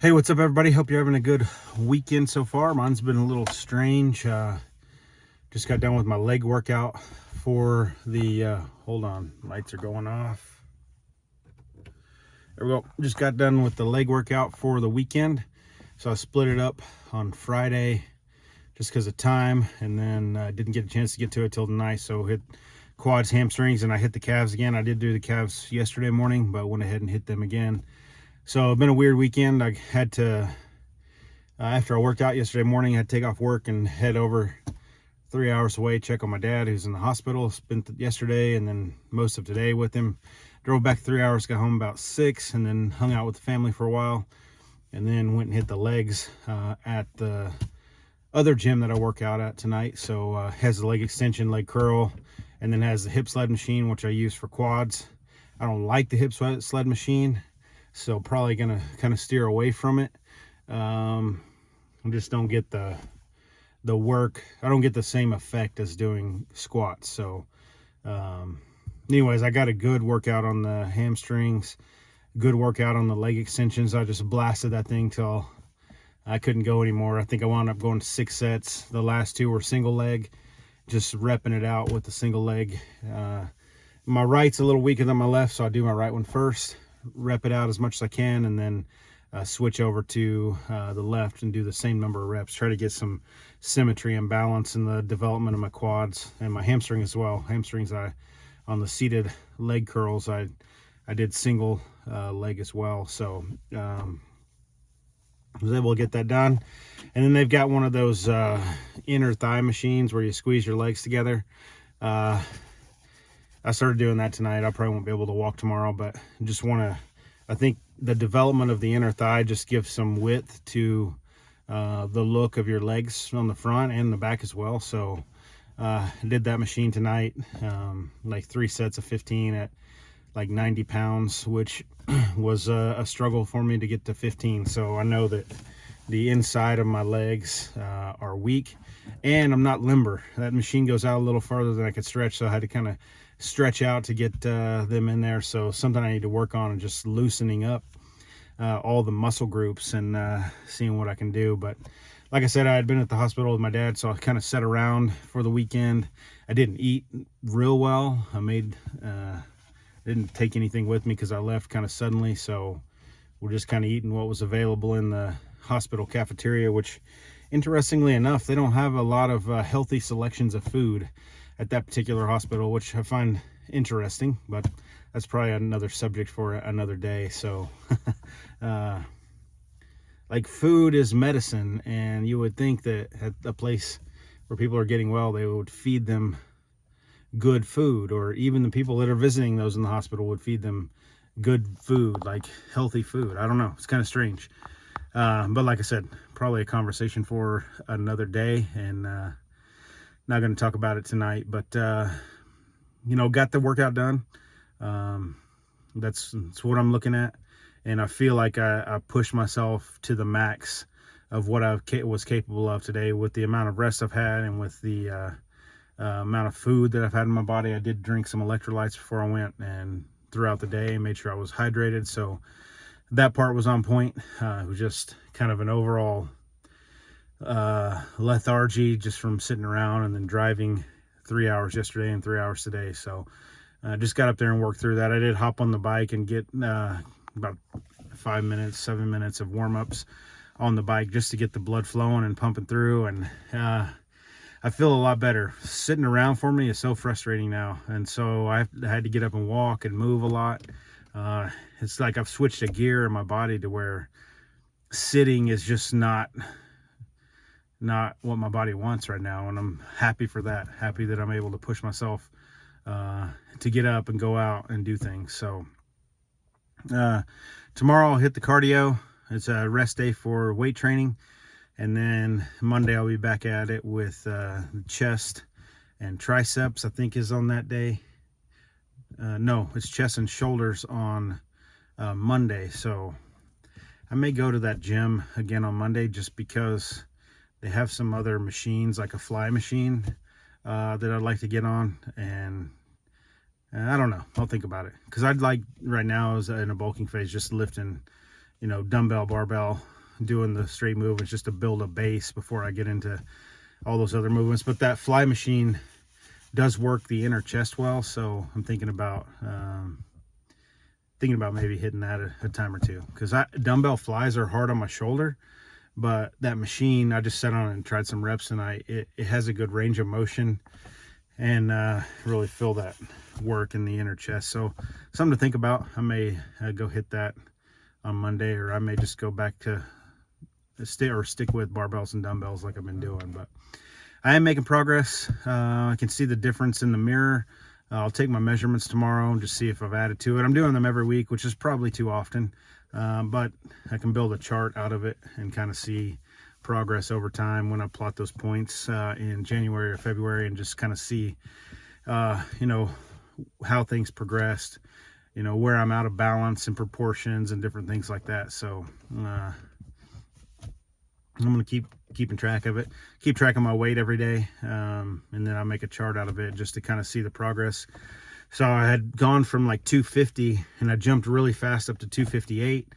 Hey, what's up, everybody? Hope you're having a good weekend so far. Mine's been a little strange. Just got done with my leg workout for the, hold on, lights are going off. There we go. Just got done with the leg workout for the weekend. So I split it up on Friday just because of time, and then I didn't get a chance to get to it till tonight. So hit quads, hamstrings, and I hit the calves again. I did do the calves yesterday morning, but went ahead and hit them again. So it's been a weird weekend. I had to, after I worked out yesterday morning, I had to take off work and head over 3 hours away, check on my dad who's in the hospital. Spent yesterday and then most of today with him. Drove back 3 hours, got home about 6, and then hung out with the family for a while. And then went and hit the legs at the other gym that I work out at tonight. So has the leg extension, leg curl, and then has the hip sled machine, which I use for quads. I don't like the hip sled machine, so probably gonna kind of steer away from it. I just don't get the work. I don't get the same effect as doing squats. So anyways, I got a good workout on the hamstrings, good workout on the leg extensions. I just blasted that thing till I couldn't go anymore. I think I wound up going to 6 sets. The last 2 were single leg, just repping it out with the single leg. My right's a little weaker than my left, so I do my right one first, rep it out as much as I can, and then switch over to the left and do the same number of reps. Try to get some symmetry and balance in the development of my quads and my hamstring as well. Hamstrings, on the seated leg curls, I did single leg as well. So I was able to get that done. And then they've got one of those inner thigh machines where you squeeze your legs together. I started doing that tonight. I probably won't be able to walk tomorrow, but just want to, I think the development of the inner thigh just gives some width to the look of your legs on the front and the back as well. So I did that machine tonight, like 3 sets of 15 at like 90 pounds, which was a struggle for me to get to 15. So I know that the inside of my legs are weak, and I'm not limber. That machine goes out a little farther than I could stretch, so I had to kind of stretch out to get them in there. So something I need to work on, and just loosening up all the muscle groups and seeing what I can do. But like I said, I had been at the hospital with my dad, so I kind of sat around for the weekend. I didn't eat real well. Didn't take anything with me because I left kind of suddenly, so we're just kind of eating what was available in the hospital cafeteria, which interestingly enough, they don't have a lot of healthy selections of food at that particular hospital, which I find interesting, but that's probably another subject for another day. So like, food is medicine, and you would think that at a place where people are getting well, they would feed them good food, or even the people that are visiting those in the hospital would feed them good food, like healthy food. I don't know, it's kind of strange. But like I said, probably a conversation for another day, and not going to talk about it tonight. But got the workout done. That's what I'm looking at, and I feel like I pushed myself to the max of what I was capable of today with the amount of rest I've had, and with the amount of food that I've had in my body. I did drink some electrolytes before I went, and throughout the day made sure I was hydrated, so that part was on point. It was just kind of an overall lethargy just from sitting around and then driving 3 hours yesterday and 3 hours today. So just got up there and worked through that. I did hop on the bike and get about 7 minutes of warm-ups on the bike just to get the blood flowing and pumping through, and I feel a lot better. Sitting around for me is so frustrating now, and so I had to get up and walk and move a lot. It's like I've switched a gear in my body to where sitting is just not what my body wants right now, and I'm happy for that. Happy that I'm able to push myself to get up and go out and do things. So tomorrow I'll hit the cardio. It's a rest day for weight training. And then Monday I'll be back at it with chest and triceps, I think, is on that day. No, it's chest and shoulders on Monday. So I may go to that gym again on Monday, just because they have some other machines, like a fly machine that I'd like to get on. And I don't know, I'll think about it, because I'd like, right now, is in a bulking phase, just lifting dumbbell, barbell, doing the straight movements just to build a base before I get into all those other movements. But that fly machine does work the inner chest well, so I'm thinking about maybe hitting that a time or two, because dumbbell flies are hard on my shoulder, but that machine, I just sat on it and tried some reps, and it has a good range of motion, and really feel that work in the inner chest. So something to think about. I may go hit that on Monday, or I may just go back to stick with barbells and dumbbells like I've been doing. But I am making progress. I can see the difference in the mirror. I'll take my measurements tomorrow and just see if I've added to it. I'm doing them every week, which is probably too often, but I can build a chart out of it and kind of see progress over time when I plot those points in January or February, and just kind of see how things progressed, where I'm out of balance and proportions and different things like that. So I'm going to keeping track of it, keep track of my weight every day, and then I'll make a chart out of it just to kind of see the progress. So I had gone from like 250, and I jumped really fast up to 258,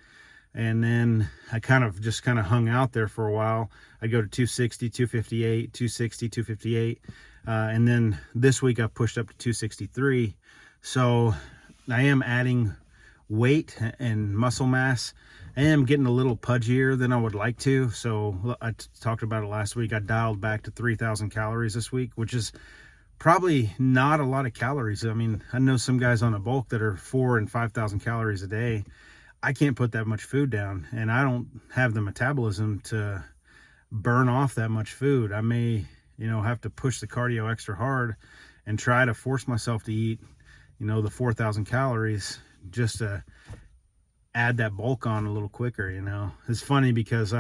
and then I kind of hung out there for a while. I go to 260, 258, 260, 258, and then this week I pushed up to 263. So I am adding weight and muscle mass. I am getting a little pudgier than I would like to. So I talked about it last week. I dialed back to 3,000 calories this week, which is probably not a lot of calories. I mean, I know some guys on a bulk that are 4,000 and 5,000 calories a day. I can't put that much food down, and I don't have the metabolism to burn off that much food. I may, have to push the cardio extra hard and try to force myself to eat, the 4,000 calories just to add that bulk on a little quicker. It's funny because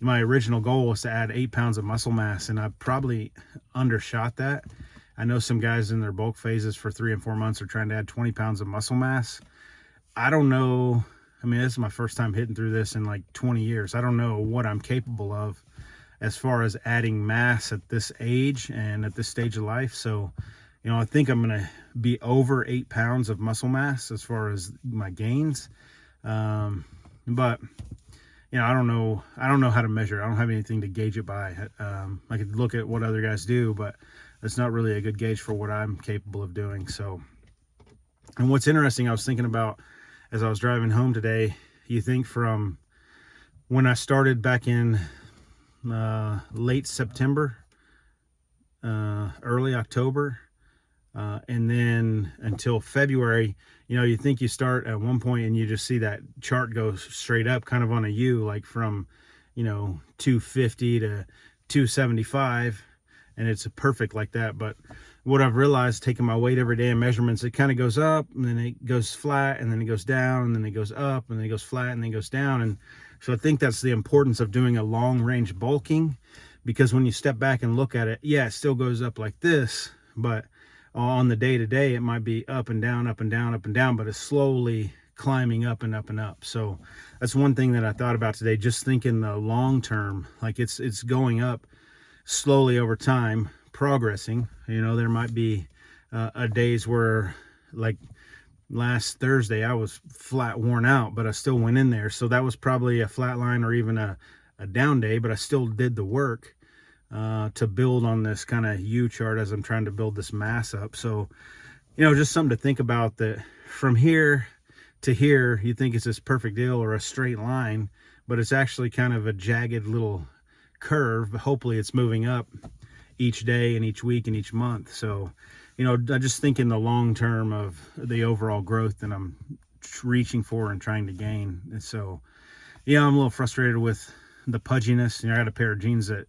my original goal was to add 8 pounds of muscle mass, and I probably undershot that. I know some guys in their bulk phases for 3 and 4 months are trying to add 20 pounds of muscle mass. I don't know. I mean, this is my first time hitting through this in like 20 years. I don't know what I'm capable of as far as adding mass at this age and at this stage of life. So, I think I'm going to be over 8 pounds of muscle mass as far as my gains. But I don't know how to measure it. I don't have anything to gauge it by. I could look at what other guys do, but it's not really a good gauge for what I'm capable of doing. So, and what's interesting, I was thinking about as I was driving home today, you think from when I started back in late September, early October, and then until February, you think you start at one point and you just see that chart go straight up kind of on a U, like from, 250 to 275, and it's perfect like that. But what I've realized taking my weight every day and measurements, it kind of goes up and then it goes flat and then it goes down and then it goes up and then it goes flat and then it goes down. And so I think that's the importance of doing a long range bulking, because when you step back and look at it, yeah, it still goes up like this, but on the day to day, it might be up and down, up and down, up and down, but it's slowly climbing up and up and up. So that's one thing that I thought about today, just thinking the long term, like it's going up slowly over time, progressing. There might be a days where, like last Thursday, I was flat worn out, but I still went in there. So that was probably a flat line or even a down day, but I still did the work to build on this kind of U chart as I'm trying to build this mass up. So, just something to think about, that from here to here, you think it's this perfect deal or a straight line, but it's actually kind of a jagged little curve. But hopefully it's moving up each day and each week and each month. So, I just think in the long term of the overall growth that I'm reaching for and trying to gain. And so, I'm a little frustrated with the pudginess. I got a pair of jeans that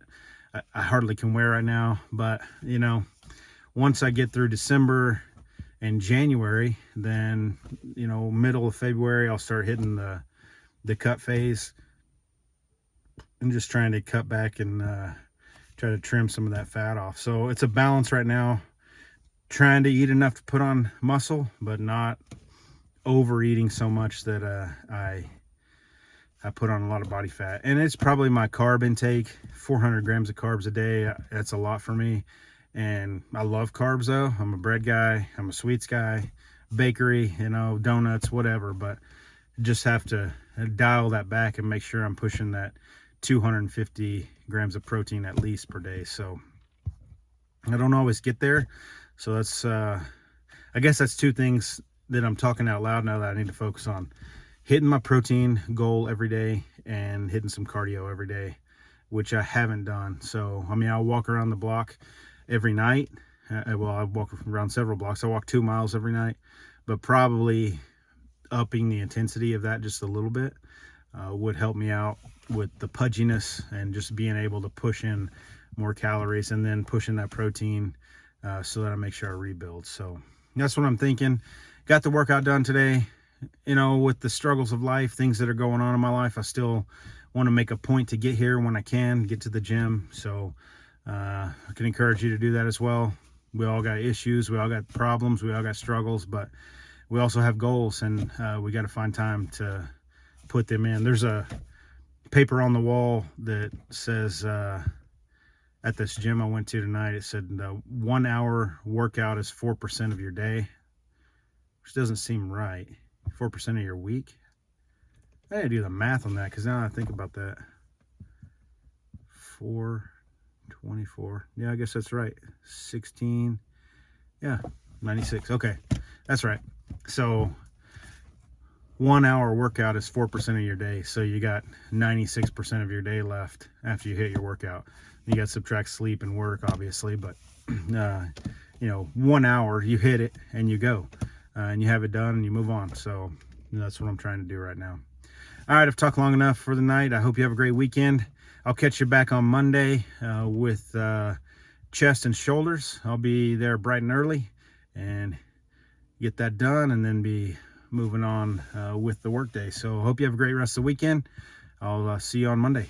I hardly can wear right now, but once I get through December and January, then middle of February I'll start hitting the cut phase and just trying to cut back and try to trim some of that fat off. So it's a balance right now, trying to eat enough to put on muscle, but not overeating so much that I put on a lot of body fat. And it's probably my carb intake, 400 grams of carbs a day. That's a lot for me. And I love carbs though. I'm a bread guy. I'm a sweets guy, bakery, donuts, whatever. But just have to dial that back and make sure I'm pushing that 250 grams of protein at least per day. So I don't always get there. So that's, I guess that's two things that I'm talking out loud now that I need to focus on: hitting my protein goal every day and hitting some cardio every day, which I haven't done. So, I mean, I'll walk around the block every night. Well, I walk around several blocks. I walk 2 miles every night, but probably upping the intensity of that just a little bit would help me out with the pudginess and just being able to push in more calories and then pushing that protein so that I make sure I rebuild. So that's what I'm thinking. Got the workout done today. You know, with the struggles of life, things that are going on in my life, I still want to make a point to get here when I can, get to the gym. So I can encourage you to do that as well. We all got issues, we all got problems, we all got struggles, but we also have goals, and we got to find time to put them in. There's a paper on the wall that says, at this gym I went to tonight, it said 1 hour workout is 4% of your day, which doesn't seem right. 4% of your week. I gotta do the math on that, because now I think about that. 424. Yeah, I guess that's right. 16. Yeah, 96. Okay, that's right. So 1 hour workout is 4% of your day. So you got 96% of your day left after you hit your workout. You got to subtract sleep and work, obviously, but you know, 1 hour, you hit it and you go, and you have it done and you move on. So that's what I'm trying to do right now. All right, I've talked long enough for the night. I hope you have a great weekend. I'll catch you back on Monday with chest and shoulders. I'll be there bright and early and get that done, and then be moving on with the workday. So I hope you have a great rest of the weekend. I'll see you on Monday.